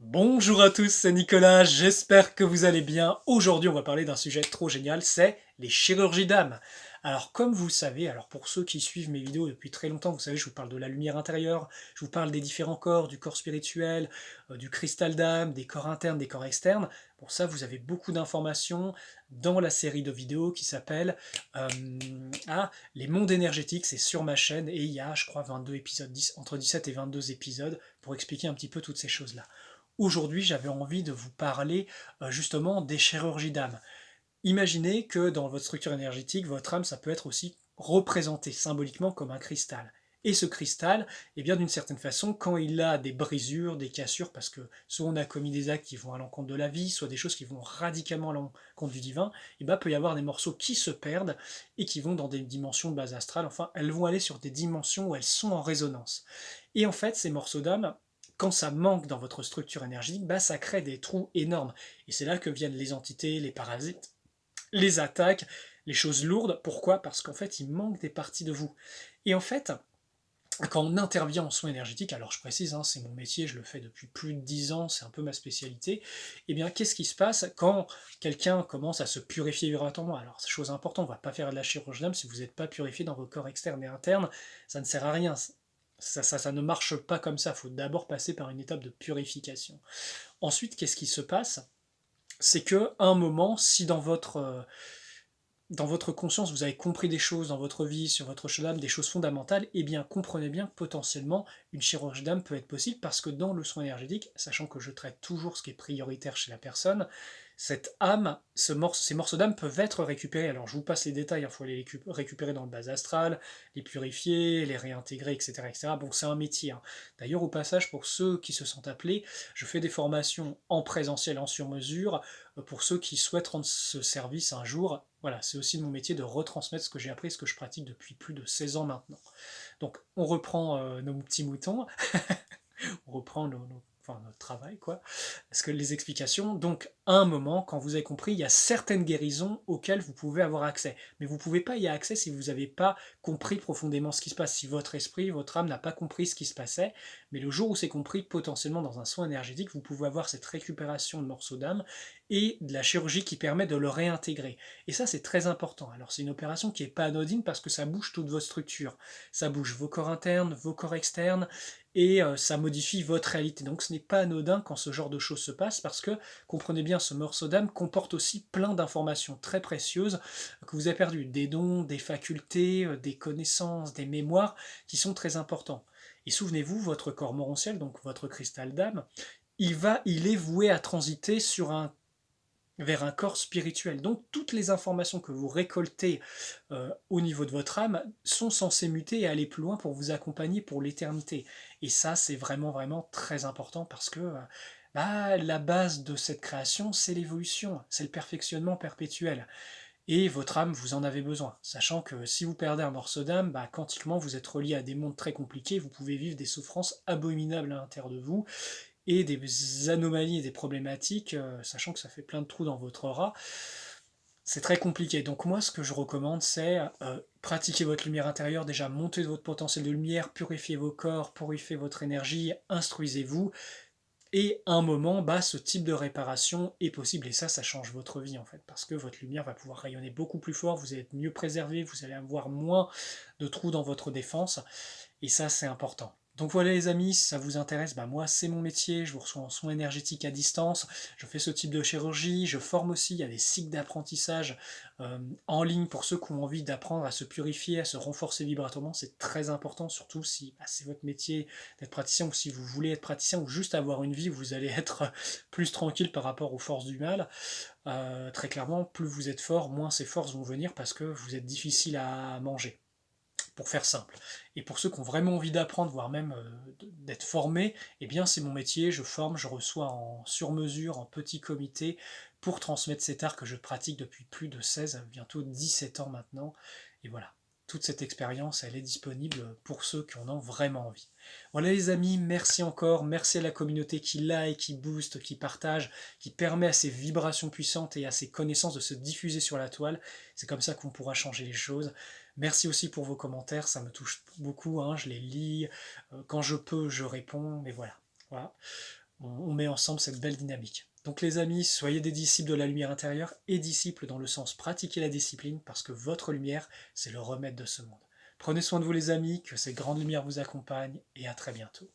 Bonjour à tous, c'est Nicolas, j'espère que vous allez bien. Aujourd'hui, on va parler d'un sujet trop génial, c'est les chirurgies d'âme. Alors, comme vous le savez, alors pour ceux qui suivent mes vidéos depuis très longtemps, vous savez, je vous parle de la lumière intérieure, je vous parle des différents corps, du corps spirituel, du cristal d'âme, des corps internes, des corps externes. Pour ça, vous avez beaucoup d'informations dans la série de vidéos qui s'appelle euh, Les mondes énergétiques, c'est sur ma chaîne, et il y a, je crois, 22 épisodes, entre 17 et 22 épisodes, pour expliquer un petit peu toutes ces choses-là. Aujourd'hui, j'avais envie de vous parler justement des chirurgies d'âme. Imaginez que dans votre structure énergétique, votre âme, ça peut être aussi représenté symboliquement comme un cristal. Et ce cristal, eh bien d'une certaine façon, quand il a des brisures, des cassures, parce que soit on a commis des actes qui vont à l'encontre de la vie, soit des choses qui vont radicalement à l'encontre du divin, eh bien, peut y avoir des morceaux qui se perdent et qui vont dans des dimensions de base astrale. Enfin, elles vont aller sur des dimensions où elles sont en résonance. Et en fait, ces morceaux d'âme, quand ça manque dans votre structure énergétique, bah, ça crée des trous énormes. Et c'est là que viennent les entités, les parasites, les attaques, les choses lourdes. Pourquoi? Parce qu'en fait, il manque des parties de vous. Et en fait, quand on intervient en soins énergétiques, alors je précise, hein, c'est mon métier, je le fais depuis plus de 10 ans, c'est un peu ma spécialité, eh bien qu'est-ce qui se passe quand quelqu'un commence à se purifier vibratoirement? Alors, c'est chose importante, on ne va pas faire de la chirurgie d'âme si vous n'êtes pas purifié dans vos corps externes et internes, ça ne sert à rien. Ça ne marche pas comme ça, il faut d'abord passer par une étape de purification. Ensuite, qu'est-ce qui se passe? C'est que à un moment, si dans votre conscience, vous avez compris des choses dans votre vie, sur votre chemin, des choses fondamentales, eh bien, comprenez bien que potentiellement, une chirurgie d'âme peut être possible parce que dans le soin énergétique, sachant que je traite toujours ce qui est prioritaire chez la personne, cette âme, ces morceaux d'âme peuvent être récupérés. Alors, je vous passe les détails, il faut les récupérer dans le bas astral, les purifier, les réintégrer, etc. etc. Bon, c'est un métier, hein. D'ailleurs, au passage, pour ceux qui se sentent appelés, je fais des formations en présentiel, en sur-mesure, pour ceux qui souhaitent rendre ce service un jour. Voilà, c'est aussi de mon métier de retransmettre ce que j'ai appris, ce que je pratique depuis plus de 16 ans maintenant. Donc on reprend nos petits moutons, on reprend enfin, notre travail, quoi. Parce que les explications, donc à un moment, quand vous avez compris, il y a certaines guérisons auxquelles vous pouvez avoir accès. Mais vous ne pouvez pas y avoir accès si vous n'avez pas compris profondément ce qui se passe, si votre esprit, votre âme n'a pas compris ce qui se passait. Mais le jour où c'est compris, potentiellement dans un soin énergétique, vous pouvez avoir cette récupération de morceaux d'âme et de la chirurgie qui permet de le réintégrer. Et ça, c'est très important. Alors c'est une opération qui n'est pas anodine parce que ça bouge toute votre structure. Ça bouge vos corps internes, vos corps externes, et ça modifie votre réalité. Donc ce n'est pas anodin quand ce genre de choses se passe, parce que, comprenez bien, ce morceau d'âme comporte aussi plein d'informations très précieuses que vous avez perdues, des dons, des facultés, des connaissances, des mémoires, qui sont très importants. Et souvenez-vous, votre corps morontiel, donc votre cristal d'âme, il est voué à transiter vers un corps spirituel. Donc toutes les informations que vous récoltez au niveau de votre âme sont censées muter et aller plus loin pour vous accompagner pour l'éternité. Et ça, c'est vraiment, vraiment très important parce que bah, la base de cette création, c'est l'évolution, c'est le perfectionnement perpétuel. Et votre âme, vous en avez besoin. Sachant que si vous perdez un morceau d'âme, bah, quantiquement, vous êtes relié à des mondes très compliqués, vous pouvez vivre des souffrances abominables à l'intérieur de vous, et des anomalies et des problématiques, sachant que ça fait plein de trous dans votre aura, c'est très compliqué. Donc moi, ce que je recommande, c'est pratiquer votre lumière intérieure, déjà monter votre potentiel de lumière, purifier vos corps, purifier votre énergie, instruisez-vous, et à un moment, bah, ce type de réparation est possible, et ça change votre vie en fait, parce que votre lumière va pouvoir rayonner beaucoup plus fort, vous allez être mieux préservé, vous allez avoir moins de trous dans votre défense, et ça, c'est important. Donc voilà les amis, si ça vous intéresse, bah moi c'est mon métier, je vous reçois en soins énergétiques à distance, je fais ce type de chirurgie, je forme aussi, il y a des cycles d'apprentissage en ligne pour ceux qui ont envie d'apprendre à se purifier, à se renforcer vibratoirement, c'est très important, surtout si bah, c'est votre métier d'être praticien, ou si vous voulez être praticien, ou juste avoir une vie où vous allez être plus tranquille par rapport aux forces du mal. Très clairement, plus vous êtes fort, moins ces forces vont venir parce que vous êtes difficile à manger, pour faire simple. Et pour ceux qui ont vraiment envie d'apprendre, voire même d'être formés, eh bien c'est mon métier, je forme, je reçois en sur-mesure, en petit comité, pour transmettre cet art que je pratique depuis plus de 16, bientôt 17 ans maintenant. Et voilà, toute cette expérience, elle est disponible pour ceux qui en ont vraiment envie. Voilà les amis, merci encore, merci à la communauté qui like, qui booste, qui partage, qui permet à ces vibrations puissantes et à ces connaissances de se diffuser sur la toile. C'est comme ça qu'on pourra changer les choses. Merci aussi pour vos commentaires, ça me touche beaucoup, hein, je les lis, quand je peux, je réponds, mais voilà. Voilà. on met ensemble cette belle dynamique. Donc les amis, soyez des disciples de la lumière intérieure et disciples dans le sens pratiquer la discipline parce que votre lumière, c'est le remède de ce monde. Prenez soin de vous les amis, que ces grandes lumières vous accompagnent et à très bientôt.